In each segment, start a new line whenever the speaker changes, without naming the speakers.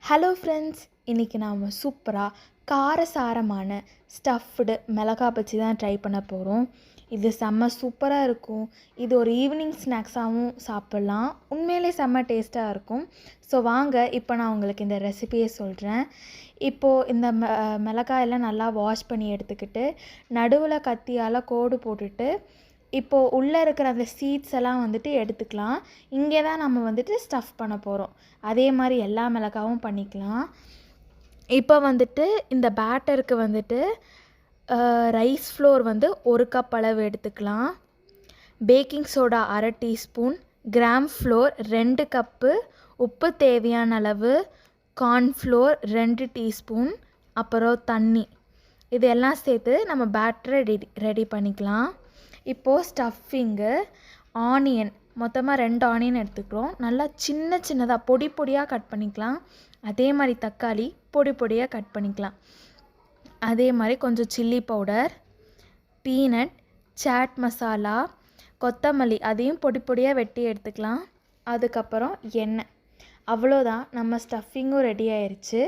Hello friends, இன்றைக்கி நாம் சூப்பராக காரசாரமான ஸ்டஃப்டு மிளகா பஜ்ஜி தான் ட்ரை பண்ண போகிறோம். இது செம்ம சூப்பராக இருக்கும். இது ஒரு ஈவினிங் ஸ்நாக்ஸாகவும் சாப்பிட்லாம். உண்மையிலே செம்ம டேஸ்ட்டாக இருக்கும். ஸோ வாங்க, இப்போ நான் உங்களுக்கு இந்த ரெசிபியை சொல்கிறேன். இப்போது இந்த மிளகாயெல்லாம் நல்லா வாஷ் பண்ணி எடுத்துக்கிட்டு நடுவில் கத்தியால் கோடு போட்டுட்டு இப்போது உள்ளே இருக்கிற அந்த சீட்ஸ் எல்லாம் வந்துட்டு எடுத்துக்கலாம். இங்கே தான் நம்ம வந்துட்டு ஸ்டஃப் பண்ண போகிறோம். அதே மாதிரி எல்லா மிளகாவும் பண்ணிக்கலாம். இப்போ வந்துட்டு இந்த பேட்டருக்கு வந்துட்டு ரைஸ் ஃப்ளோர் வந்து 1 கப் அளவு எடுத்துக்கலாம். Baking soda 1/2 teaspoon, gram floor 2 cup, உப்பு தேவையான அளவு, கார்ன்ஃப்ளோர் 2 டீஸ்பூன், அப்புறம் தண்ணி, இதெல்லாம் சேர்த்து நம்ம பேட்டரை ரெடி பண்ணிக்கலாம். இப்போது ஸ்டஃபிங்கு ஆனியன் மொத்தமாக 2 ஆனியன் எடுத்துக்கிறோம். நல்லா சின்ன சின்னதாக பொடி பொடியாக கட் பண்ணிக்கலாம். அதே மாதிரி தக்காளி பொடி பொடியாக கட் பண்ணிக்கலாம். அதே மாதிரி கொஞ்சம் chilli powder, peanut, chaat masala, கொத்தமல்லி அதையும் பொடி பொடியாக வெட்டி எடுத்துக்கலாம். அதுக்கப்புறம் எண்ணெய். அவ்வளோதான், நம்ம ஸ்டஃபிங்கும் ரெடி ஆயிடுச்சு.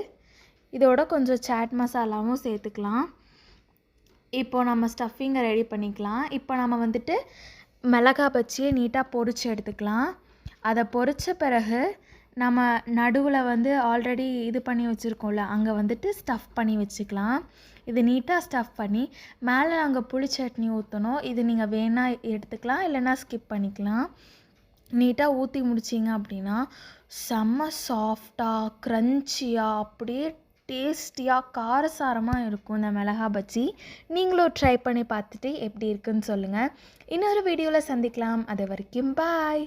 இதோட கொஞ்சம் சாட் மசாலாவும் சேர்த்துக்கலாம். இப்போது நம்ம ஸ்டஃபிங்கை ரெடி பண்ணிக்கலாம். இப்போ நம்ம வந்துட்டு மிளகா பஜ்ஜியை நீட்டாக பொரித்து எடுத்துக்கலாம். அதை பொரித்த பிறகு நம்ம நடுவில் வந்து ஆல்ரெடி இது பண்ணி வச்சுருக்கோம்ல, அங்கே வந்துட்டு ஸ்டஃப் பண்ணி வச்சுக்கலாம். இது நீட்டாக ஸ்டஃப் பண்ணி மேலே நாங்கள் புளி சட்னி ஊற்றணும். இது நீங்கள் வேணால் எடுத்துக்கலாம், இல்லைன்னா ஸ்கிப் பண்ணிக்கலாம். நீட்டாக ஊற்றி முடிச்சிங்க அப்படின்னா செம்ம சாஃப்டாக க்ரன்ச்சியாக அப்படியே டேஸ்டியாக காரசாரமாக இருக்கும் இந்த மிளகா பஜ்ஜி. நீங்களும் ட்ரை பண்ணி பார்த்துட்டு எப்படி இருக்குன்னு சொல்லுங்கள். இன்னொரு வீடியோவில் சந்திக்கலாம். அது வரைக்கும் பாய்.